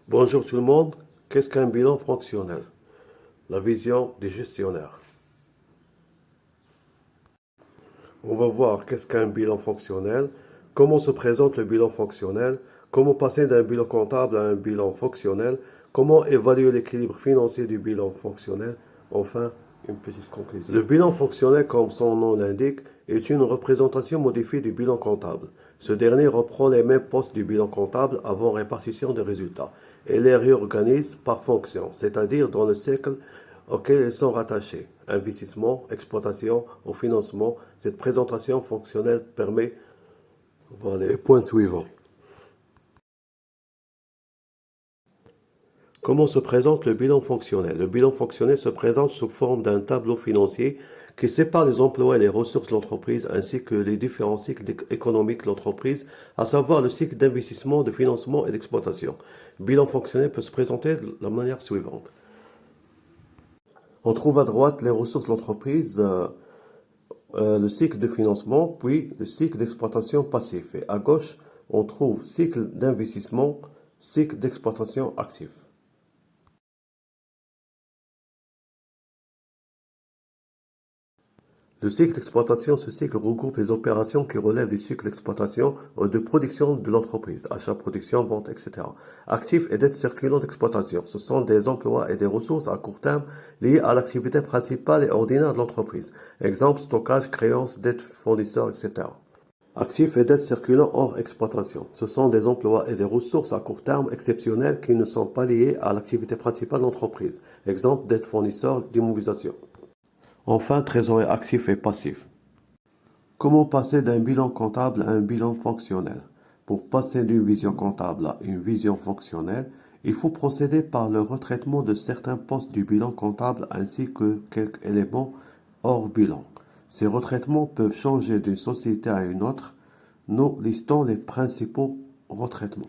Bonjour tout le monde. Qu'est-ce qu'un bilan fonctionnel? La vision des gestionnaires. On va voir qu'est-ce qu'un bilan fonctionnel, comment se présente le bilan fonctionnel, comment passer d'un bilan comptable à un bilan fonctionnel, comment évaluer l'équilibre financier du bilan fonctionnel, enfin, une petite conclusion. Le bilan fonctionnel, comme son nom l'indique, est une représentation modifiée du bilan comptable. Ce dernier reprend les mêmes postes du bilan comptable avant répartition des résultats et les réorganise par fonction, c'est-à-dire dans le cercle auquel ils sont rattachés. Investissement, exploitation ou financement, cette présentation fonctionnelle permet, voilà les points suivants. Comment se présente le bilan fonctionnel? Le bilan fonctionnel se présente sous forme d'un tableau financier qui sépare les emplois et les ressources de l'entreprise ainsi que les différents cycles économiques de l'entreprise, à savoir le cycle d'investissement, de financement et d'exploitation. Le bilan fonctionnel peut se présenter de la manière suivante. On trouve à droite les ressources de l'entreprise, le cycle de financement, puis le cycle d'exploitation passif. Et à gauche, on trouve cycle d'investissement, cycle d'exploitation actif. Le cycle d'exploitation, ce cycle regroupe les opérations qui relèvent du cycle d'exploitation ou de production de l'entreprise, achat, production, vente, etc. Actifs et dettes circulantes d'exploitation, ce sont des emplois et des ressources à court terme liés à l'activité principale et ordinaire de l'entreprise. Exemple, stockage, créances, dettes fournisseurs, etc. Actifs et dettes circulant hors exploitation. Ce sont des emplois et des ressources à court terme exceptionnels qui ne sont pas liés à l'activité principale de l'entreprise. Exemple, dettes fournisseurs d'immobilisation. Enfin, trésorerie actif et passif. Comment passer d'un bilan comptable à un bilan fonctionnel? Pour passer d'une vision comptable à une vision fonctionnelle, il faut procéder par le retraitement de certains postes du bilan comptable ainsi que quelques éléments hors bilan. Ces retraitements peuvent changer d'une société à une autre. Nous listons les principaux retraitements.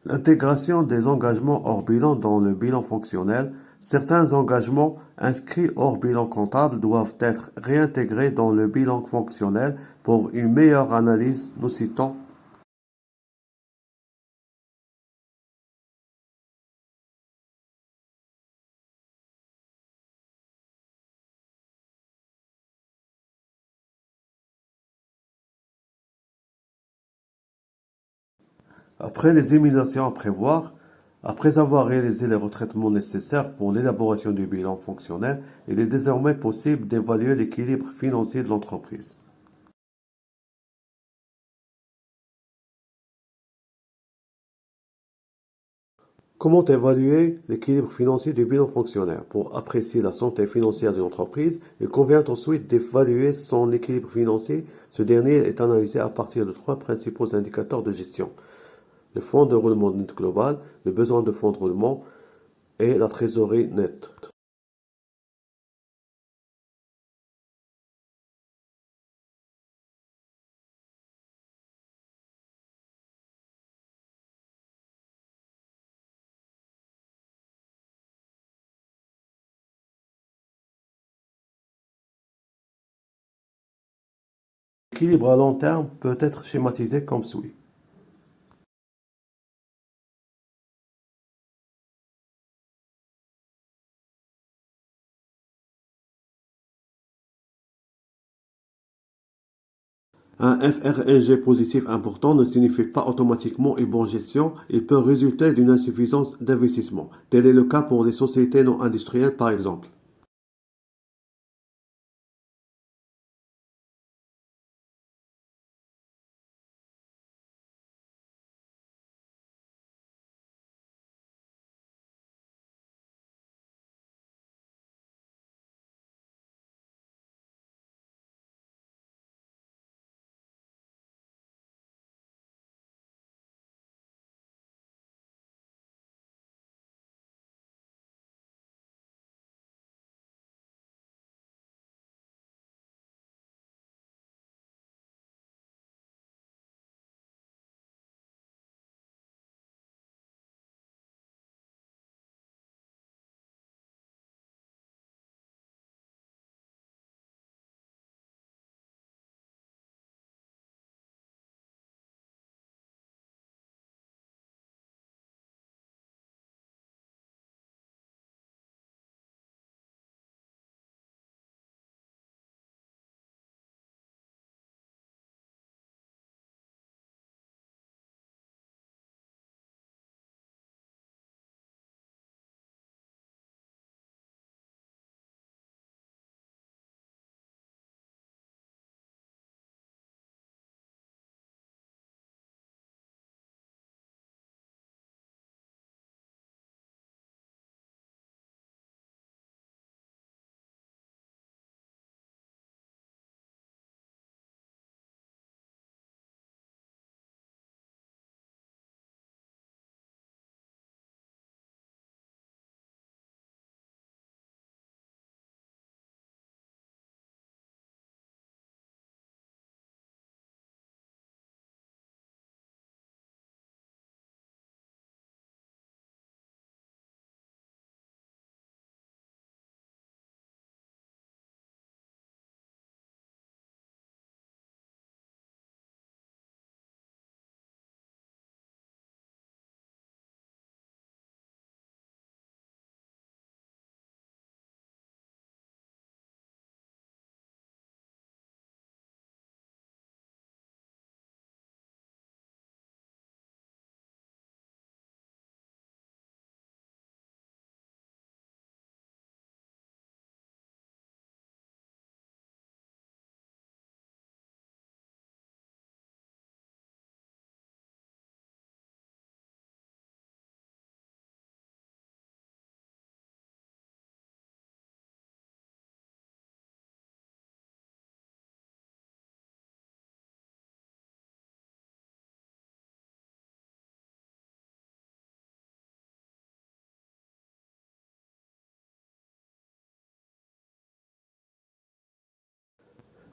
L'intégration des engagements hors bilan dans le bilan fonctionnel. Certains engagements inscrits hors bilan comptable doivent être réintégrés dans le bilan fonctionnel pour une meilleure analyse. Nous citons. Après les éliminations à prévoir, après avoir réalisé les retraitements nécessaires pour l'élaboration du bilan fonctionnel, il est désormais possible d'évaluer l'équilibre financier de l'entreprise. Comment évaluer l'équilibre financier du bilan fonctionnel? Pour apprécier la santé financière d'une entreprise, il convient ensuite d'évaluer son équilibre financier. Ce dernier est analysé à partir de trois principaux indicateurs de gestion. Le fonds de roulement net global, le besoin de fonds de roulement et la trésorerie nette. L'équilibre à long terme peut être schématisé comme suit. Un FRNG positif important ne signifie pas automatiquement une bonne gestion, il peut résulter d'une insuffisance d'investissement. Tel est le cas pour les sociétés non industrielles par exemple.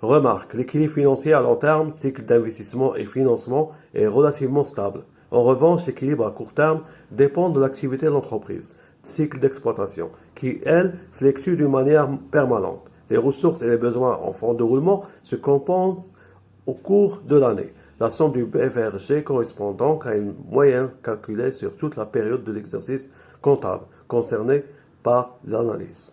Remarque, l'équilibre financier à long terme, cycle d'investissement et financement, est relativement stable. En revanche, l'équilibre à court terme dépend de l'activité de l'entreprise, cycle d'exploitation, qui, elle, fluctue d'une manière permanente. Les ressources et les besoins en fonds de roulement se compensent au cours de l'année. La somme du BFRG correspond donc à une moyenne calculée sur toute la période de l'exercice comptable concerné par l'analyse.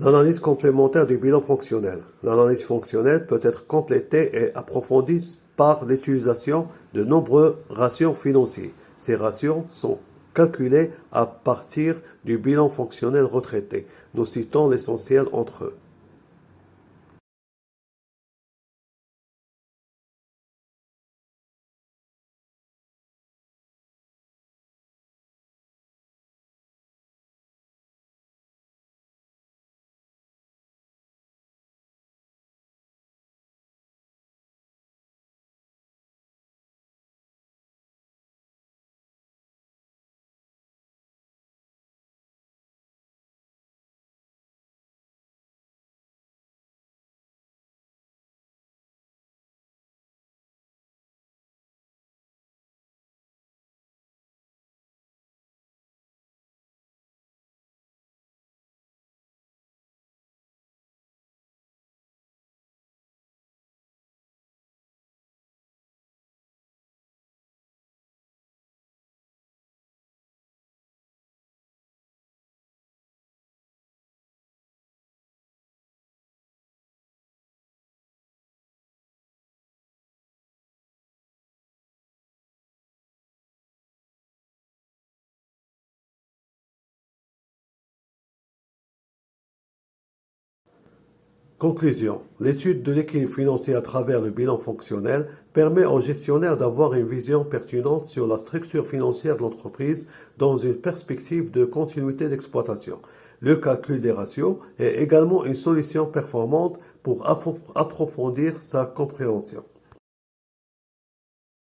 L'analyse complémentaire du bilan fonctionnel. L'analyse fonctionnelle peut être complétée et approfondie par l'utilisation de nombreux ratios financiers. Ces ratios sont calculés à partir du bilan fonctionnel retraité. Nous citons l'essentiel entre eux. Conclusion. L'étude de l'équilibre financier à travers le bilan fonctionnel permet aux gestionnaires d'avoir une vision pertinente sur la structure financière de l'entreprise dans une perspective de continuité d'exploitation. Le calcul des ratios est également une solution performante pour approfondir sa compréhension.